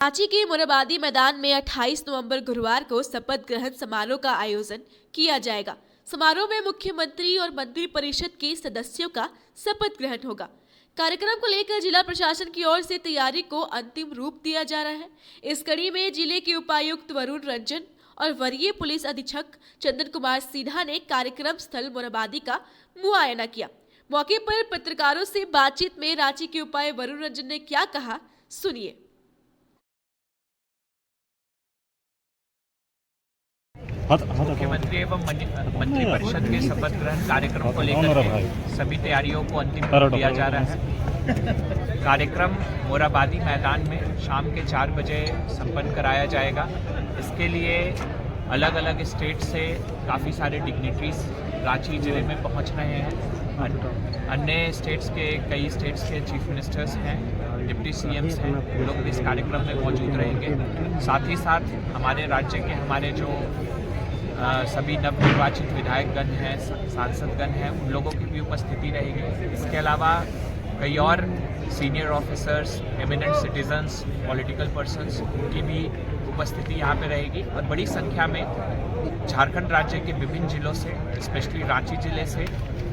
रांची के मोरहाबादी मैदान में 28 नवंबर गुरुवार को शपथ ग्रहण समारोह का आयोजन किया जाएगा। समारोह में मुख्यमंत्री और मंत्री परिषद के सदस्यों का शपथ ग्रहण होगा। कार्यक्रम को लेकर जिला प्रशासन की ओर से तैयारी को अंतिम रूप दिया जा रहा है। इस कड़ी में जिले के उपायुक्त वरुण रंजन और वरीय पुलिस अधीक्षक चंदन कुमार सिन्हा ने कार्यक्रम स्थल मोरहाबादी का मुआयना किया। मौके पर पत्रकारों से बातचीत में रांची के उपायुक्त वरुण रंजन ने क्या कहा, सुनिए। मुख्यमंत्री एवं मंत्री परिषद के शपथ ग्रहण कार्यक्रम को लेकर के सभी तैयारियों को अंतिम रूप दिया जा रहा है। कार्यक्रम मोरहाबादी मैदान में शाम के 4 बजे संपन्न कराया जाएगा। इसके लिए अलग अलग स्टेट से काफ़ी सारे डिग्निटरीज रांची जिले में पहुंच रहे हैं। अन्य स्टेट्स के कई स्टेट्स के चीफ मिनिस्टर्स हैं, डिप्टी सीएम्स हैं, वो लोग भी इस कार्यक्रम में मौजूद रहेंगे। साथ ही साथ हमारे राज्य के हमारे जो सभी नवनिर्वाचित विधायकगण हैं, सांसदगण हैं, उन लोगों की भी उपस्थिति रहेगी। इसके अलावा कई और senior officers, eminent citizens, political persons की भी उपस्थिति यहाँ पे रहेगी और बड़ी संख्या में झारखंड राज्य के विभिन्न जिलों से, स्पेशली रांची जिले से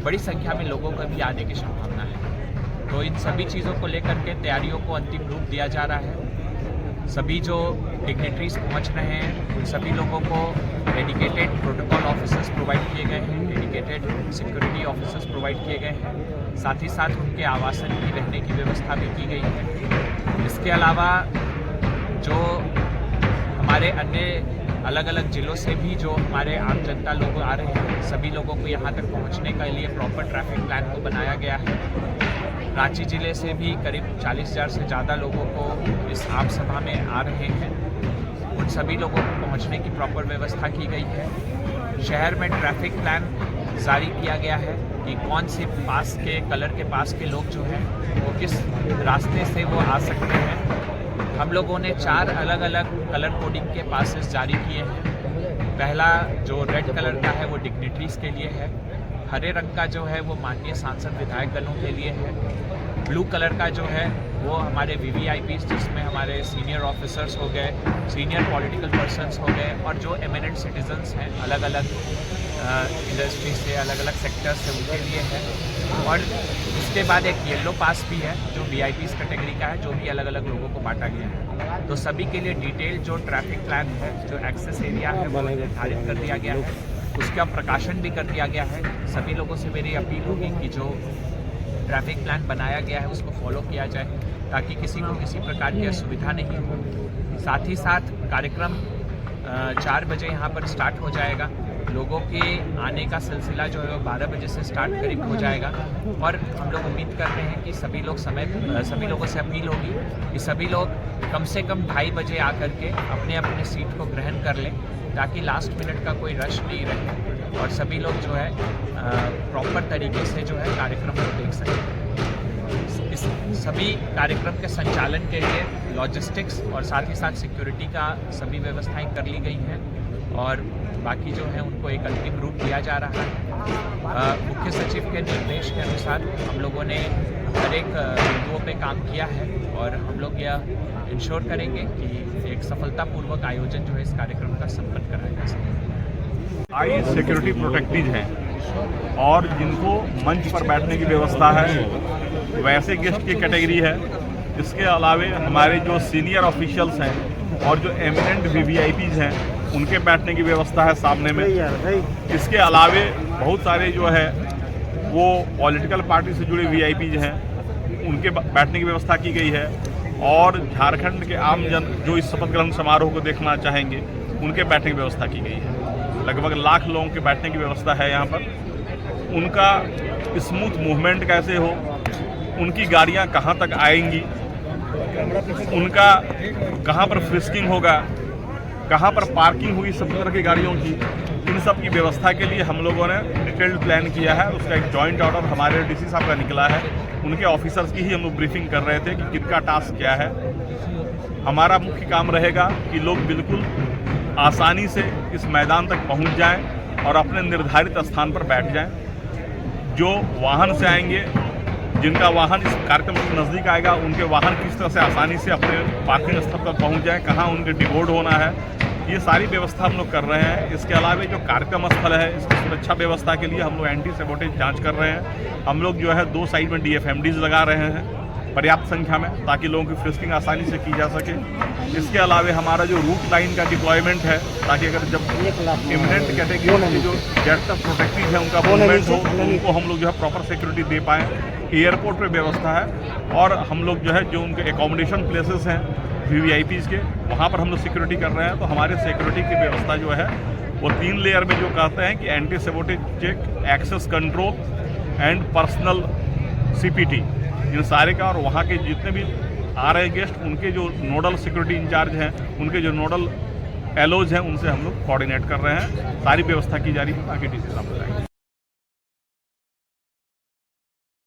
बड़ी संख्या में लोगों का भी आने की संभावना है। तो इन सभी चीज़ों को लेकर के तैयारियों को अंतिम रूप दिया जा रहा है। सभी जो डिग्निटरीज पहुंच रहे हैं उन सभी लोगों को डेडिकेटेड प्रोटोकॉल ऑफिसर्स प्रोवाइड किए गए हैं, डेडिकेटेड सिक्योरिटी ऑफिसर्स प्रोवाइड किए गए हैं। साथ ही साथ उनके आवासन की रहने की व्यवस्था भी की गई है। इसके अलावा जो हमारे अन्य अलग अलग जिलों से भी जो हमारे आम जनता लोग आ रहे हैं, सभी लोगों को यहाँ तक पहुँचने के लिए प्रॉपर ट्रैफिक प्लान को बनाया गया है। रांची जिले से भी करीब 40,000 से ज़्यादा लोगों को इस आम सभा में आ रहे हैं। उन सभी लोगों को पहुंचने की प्रॉपर व्यवस्था की गई है। शहर में ट्रैफिक प्लान जारी किया गया है कि कौन से पास के कलर के पास के लोग जो हैं वो किस रास्ते से वो आ सकते हैं। हम लोगों ने 4 अलग अलग कलर कोडिंग के पासेस जारी किए हैं। पहला जो रेड कलर का है वो डिग्निटरीज के लिए है। हरे रंग का जो है वो माननीय सांसद विधायकगणों के लिए है। ब्लू कलर का जो है वो हमारे वीवीआईपीज, जिसमें हमारे सीनियर ऑफिसर्स हो गए, सीनियर पॉलिटिकल पर्सन्स हो गए और जो एमिनेंट सिटीजन्स हैं अलग अलग इंडस्ट्री से, अलग अलग सेक्टर से, उनके लिए है। और इसके बाद एक येलो पास भी है जो वीआईपीज कैटेगरी का है, जो भी अलग अलग लोगों को बांटा गया है। तो सभी के लिए डिटेल जो ट्रैफिक प्लान है, जो एक्सेस एरिया है वो निर्धारित कर दिया गया है, उसका प्रकाशन भी कर दिया गया है। सभी लोगों से मेरी अपील होगी कि जो ट्रैफिक प्लान बनाया गया है उसको फॉलो किया जाए ताकि किसी को किसी प्रकार की असुविधा नहीं हो। साथ ही साथ कार्यक्रम 4 बजे यहाँ पर स्टार्ट हो जाएगा। लोगों के आने का सिलसिला जो है वो 12 बजे से स्टार्ट करीब हो जाएगा और हम लोग उम्मीद कर रहे हैं कि सभी लोगों से अपील होगी कि सभी लोग कम से कम 2:30 बजे आकर के अपने अपने सीट को ग्रहण कर लें ताकि लास्ट मिनट का कोई रश नहीं रहे और सभी लोग जो है प्रॉपर तरीके से जो है कार्यक्रम को देख सकें। इस सभी कार्यक्रम के संचालन के लिए लॉजिस्टिक्स और साथ ही साथ सिक्योरिटी का सभी व्यवस्थाएं कर ली गई हैं और बाकी जो है उनको एक अंतिम रूप दिया जा रहा है। मुख्य सचिव के निर्देश के अनुसार हम लोगों ने हर एक बिंदुओं पे काम किया है और हम लोग यह इंश्योर करेंगे कि एक सफलतापूर्वक आयोजन जो है इस कार्यक्रम का संपन्न कराया जा सके। हाई सिक्योरिटी प्रोटेक्टेड हैं और जिनको मंच पर बैठने की व्यवस्था है वैसे गेस्ट की कैटेगरी है। इसके अलावे हमारे जो सीनियर ऑफिशियल्स हैं और जो एमिनेंट वीवीआईपीज हैं उनके बैठने की व्यवस्था है सामने में। इसके अलावे बहुत सारे जो है वो पॉलिटिकल पार्टी से जुड़े वीआईपीज हैं, उनके बैठने की व्यवस्था की गई है और झारखंड के आम जन जो इस शपथ ग्रहण समारोह को देखना चाहेंगे उनके बैठने की व्यवस्था की गई है। लगभग 1 लाख लोगों के बैठने की व्यवस्था है यहाँ पर। उनका स्मूथ मूवमेंट कैसे हो, उनकी गाड़ियाँ कहाँ तक आएंगी, उनका कहाँ पर फ्रिस्किंग होगा, कहाँ पर पार्किंग होगी सब तरह की गाड़ियों की, इन सब की व्यवस्था के लिए हम लोगों ने डिटेल्ड प्लान किया है। उसका एक जॉइंट ऑर्डर हमारे डीसी साहब का निकला है। उनके ऑफिसर्स की ही हम लोग ब्रीफिंग कर रहे थे कि किनका टास्क क्या है। हमारा मुख्य काम रहेगा कि लोग बिल्कुल आसानी से इस मैदान तक पहुंच जाएं और अपने निर्धारित स्थान पर बैठ जाएं। जो वाहन से आएंगे जिनका वाहन इस कार्यक्रम के नज़दीक आएगा उनके वाहन किस तरह से आसानी से अपने पार्किंग स्थल पर पहुंच जाएं, कहां उनके डिबोर्ड होना है, ये सारी व्यवस्था हम लोग कर रहे हैं। इसके अलावा जो कार्यक्रम स्थल है इसकी सुरक्षा व्यवस्था के लिए हम लोग एंटी सेबोटेज जांच कर रहे हैं। हम लोग जो है 2 साइड में DFMDs लगा रहे हैं पर्याप्त संख्या में, ताकि लोगों की फ्रिस्किंग आसानी से की जा सके। इसके अलावा हमारा जो रूट लाइन का डिप्लॉयमेंट है, ताकि अगर जब इमिनेंट कैटेगरी के जो डेप्थ ऑफ प्रोटेक्टिव है उनका मूवमेंट हो तो उनको हम लोग जो है प्रॉपर सिक्योरिटी दे पाएँ। एयरपोर्ट पे व्यवस्था है और हम लोग जो है जो उनके एकोमोडेशन प्लेसेस हैं VVIPs के, वहाँ पर हम लोग सिक्योरिटी कर रहे हैं। तो हमारे सिक्योरिटी की व्यवस्था जो है वो 3 लेयर में जो कहते हैं कि anti sabotage check, access control and personal CPT, इन सारे का। और वहाँ के जितने भी आ रहे गेस्ट उनके जो नोडल सिक्योरिटी इंचार्ज हैं, उनके जो नोडल LOs हैं, उनसे हम लोग कोऑर्डिनेट कर रहे हैं। सारी व्यवस्था की जा रही है, बाकी डीसी साहब बताएंगे।